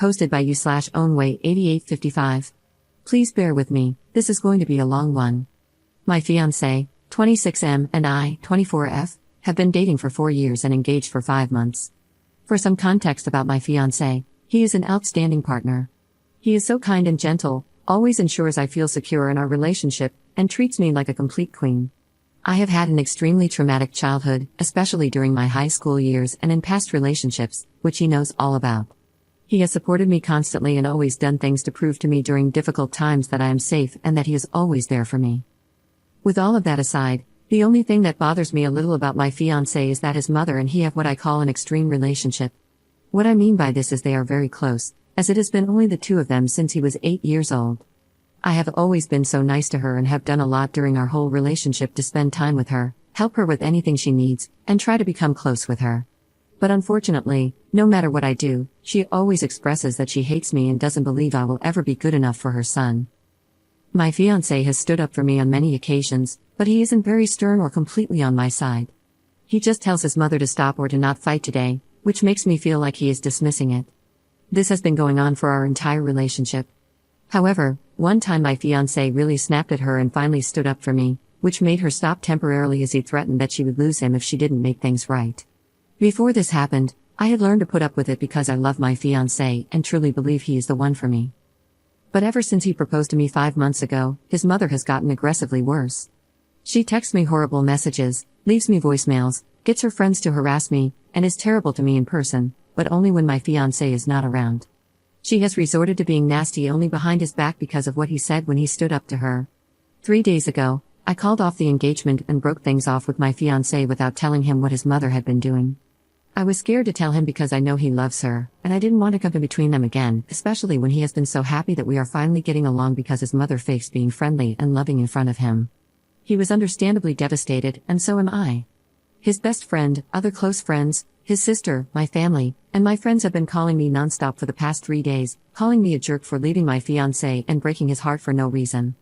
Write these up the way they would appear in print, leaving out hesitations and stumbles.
hosted by you/ownway8855. Please bear with me, this is going to be a long one. My fiancé, 26M, and I, 24F, have been dating for 4 years and engaged for 5 months. For some context about my fiancé, he is an outstanding partner. He is so kind and gentle, always ensures I feel secure in our relationship, and treats me like a complete queen. I have had an extremely traumatic childhood, especially during my high school years and in past relationships, which he knows all about. He has supported me constantly and always done things to prove to me during difficult times that I am safe and that he is always there for me. With all of that aside, the only thing that bothers me a little about my fiancé is that his mother and he have what I call an extreme relationship. What I mean by this is they are very close, as it has been only the two of them since he was 8 years old. I have always been so nice to her and have done a lot during our whole relationship to spend time with her, help her with anything she needs, and try to become close with her. But unfortunately, no matter what I do, she always expresses that she hates me and doesn't believe I will ever be good enough for her son. My fiancé has stood up for me on many occasions, but he isn't very stern or completely on my side. He just tells his mother to stop or to not fight today, which makes me feel like he is dismissing it. This has been going on for our entire relationship. However, one time my fiancé really snapped at her and finally stood up for me, which made her stop temporarily as he threatened that she would lose him if she didn't make things right. Before this happened, I had learned to put up with it because I love my fiancé and truly believe he is the one for me. But ever since he proposed to me 5 months ago, his mother has gotten aggressively worse. She texts me horrible messages, leaves me voicemails, gets her friends to harass me, and is terrible to me in person, but only when my fiancé is not around. She has resorted to being nasty only behind his back because of what he said when he stood up to her. 3 days ago, I called off the engagement and broke things off with my fiancé without telling him what his mother had been doing. I was scared to tell him because I know he loves her, and I didn't want to come in between them again, especially when he has been so happy that we are finally getting along because his mother fakes being friendly and loving in front of him. He was understandably devastated, and so am I. His best friend, other close friends, his sister, my family, and my friends have been calling me nonstop for the past 3 days, calling me a jerk for leaving my fiancé and breaking his heart for no reason.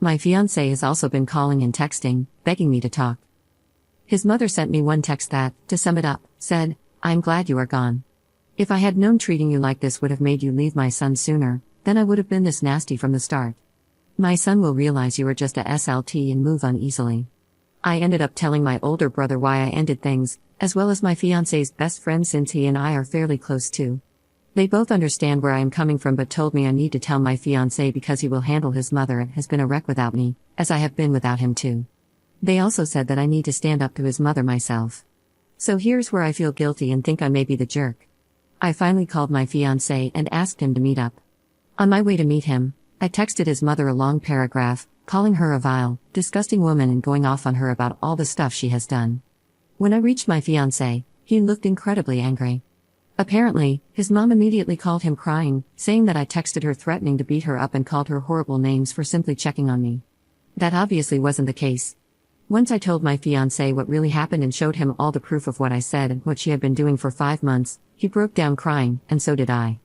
My fiancé has also been calling and texting, begging me to talk. His mother sent me one text that, to sum it up, said, "I'm glad you are gone. If I had known treating you like this would have made you leave my son sooner, then I would have been this nasty from the start. My son will realize you are just a SLT and move on easily." I ended up telling my older brother why I ended things, as well as my fiancé's best friend since he and I are fairly close too. They both understand where I am coming from but told me I need to tell my fiancé because he will handle his mother and has been a wreck without me, as I have been without him too. They also said that I need to stand up to his mother myself. So here's where I feel guilty and think I may be the jerk. I finally called my fiancé and asked him to meet up. On my way to meet him, I texted his mother a long paragraph, calling her a vile, disgusting woman and going off on her about all the stuff she has done. When I reached my fiancé, he looked incredibly angry. Apparently, his mom immediately called him crying, saying that I texted her threatening to beat her up and called her horrible names for simply checking on me. That obviously wasn't the case. Once I told my fiancé what really happened and showed him all the proof of what I said and what she had been doing for 5 months, he broke down crying, and so did I.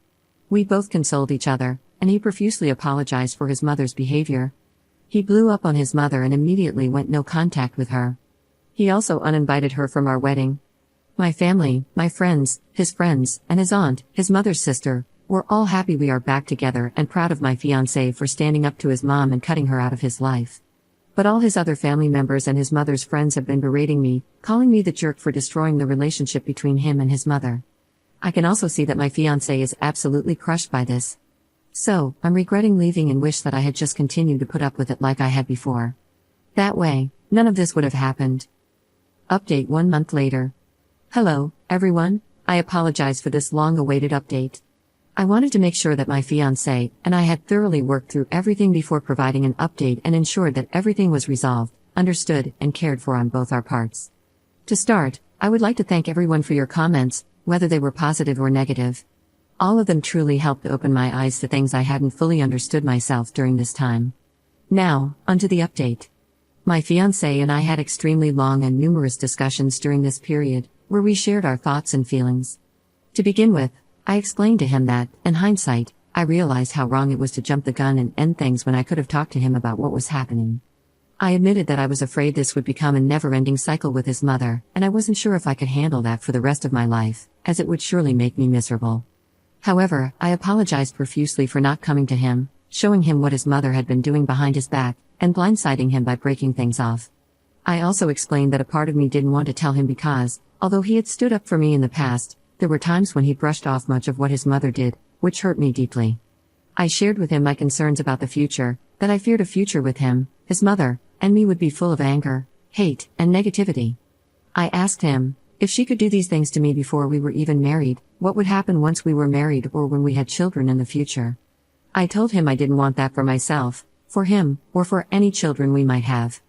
We both consoled each other, and he profusely apologized for his mother's behavior. He blew up on his mother and immediately went no contact with her. He also uninvited her from our wedding. My family, my friends, and his aunt, his mother's sister, were all happy we are back together and proud of my fiancé for standing up to his mom and cutting her out of his life. But all his other family members and his mother's friends have been berating me, calling me the jerk for destroying the relationship between him and his mother. I can also see that my fiancé is absolutely crushed by this. So, I'm regretting leaving and wish that I had just continued to put up with it like I had before. That way, none of this would have happened. Update 1 month later. Hello, everyone, I apologize for this long-awaited update. I wanted to make sure that my fiancé and I had thoroughly worked through everything before providing an update and ensured that everything was resolved, understood, and cared for on both our parts. To start, I would like to thank everyone for your comments, whether they were positive or negative. All of them truly helped open my eyes to things I hadn't fully understood myself during this time. Now, onto the update. My fiancé and I had extremely long and numerous discussions during this period, where we shared our thoughts and feelings. To begin with, I explained to him that, in hindsight, I realized how wrong it was to jump the gun and end things when I could have talked to him about what was happening. I admitted that I was afraid this would become a never-ending cycle with his mother, and I wasn't sure if I could handle that for the rest of my life, as it would surely make me miserable. However, I apologized profusely for not coming to him, showing him what his mother had been doing behind his back, and blindsiding him by breaking things off. I also explained that a part of me didn't want to tell him because, although he had stood up for me in the past, there were times when he brushed off much of what his mother did, which hurt me deeply. I shared with him my concerns about the future, that I feared a future with him, his mother, and me would be full of anger, hate, and negativity. I asked him, if she could do these things to me before we were even married, what would happen once we were married or when we had children in the future? I told him I didn't want that for myself, for him, or for any children we might have.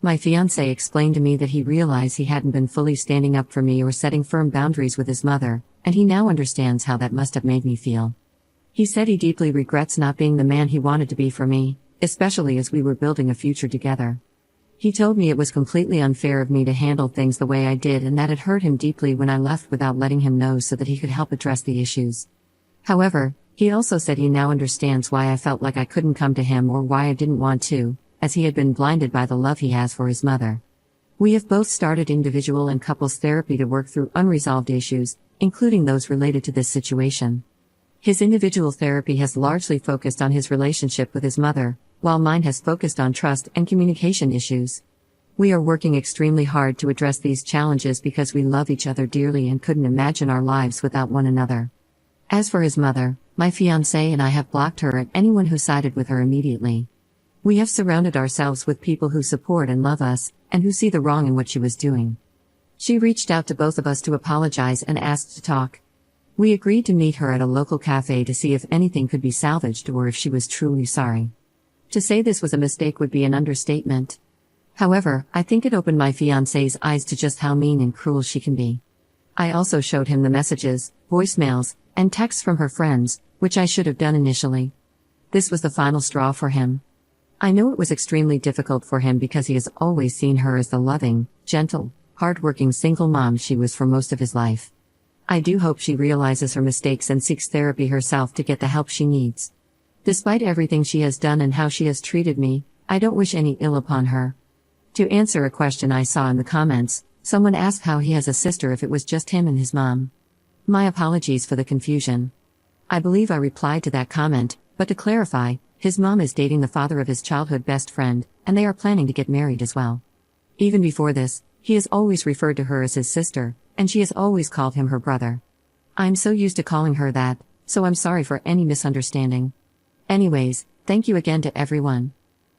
My fiancé explained to me that he realized he hadn't been fully standing up for me or setting firm boundaries with his mother, and he now understands how that must have made me feel. He said he deeply regrets not being the man he wanted to be for me, especially as we were building a future together. He told me it was completely unfair of me to handle things the way I did and that it hurt him deeply when I left without letting him know so that he could help address the issues. However, he also said he now understands why I felt like I couldn't come to him or why I didn't want to, as he had been blinded by the love he has for his mother. We have both started individual and couples therapy to work through unresolved issues, including those related to this situation. His individual therapy has largely focused on his relationship with his mother, while mine has focused on trust and communication issues. We are working extremely hard to address these challenges because we love each other dearly and couldn't imagine our lives without one another. As for his mother, my fiancé and I have blocked her and anyone who sided with her immediately. We have surrounded ourselves with people who support and love us, and who see the wrong in what she was doing. She reached out to both of us to apologize and asked to talk. We agreed to meet her at a local cafe to see if anything could be salvaged or if she was truly sorry. To say this was a mistake would be an understatement. However, I think it opened my fiancé's eyes to just how mean and cruel she can be. I also showed him the messages, voicemails, and texts from her friends, which I should have done initially. This was the final straw for him. I know it was extremely difficult for him because he has always seen her as the loving, gentle, hardworking single mom she was for most of his life. I do hope she realizes her mistakes and seeks therapy herself to get the help she needs. Despite everything she has done and how she has treated me, I don't wish any ill upon her. To answer a question I saw in the comments, someone asked how he has a sister if it was just him and his mom. My apologies for the confusion. I believe I replied to that comment, but to clarify, his mom is dating the father of his childhood best friend, and they are planning to get married as well. Even before this, he has always referred to her as his sister, and she has always called him her brother. I'm so used to calling her that, so I'm sorry for any misunderstanding. Anyways, thank you again to everyone.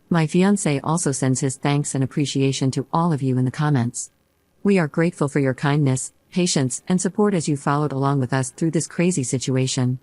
My fiancé also sends his thanks and appreciation to all of you in the comments. We are grateful for your kindness, patience, and support as you followed along with us through this crazy situation.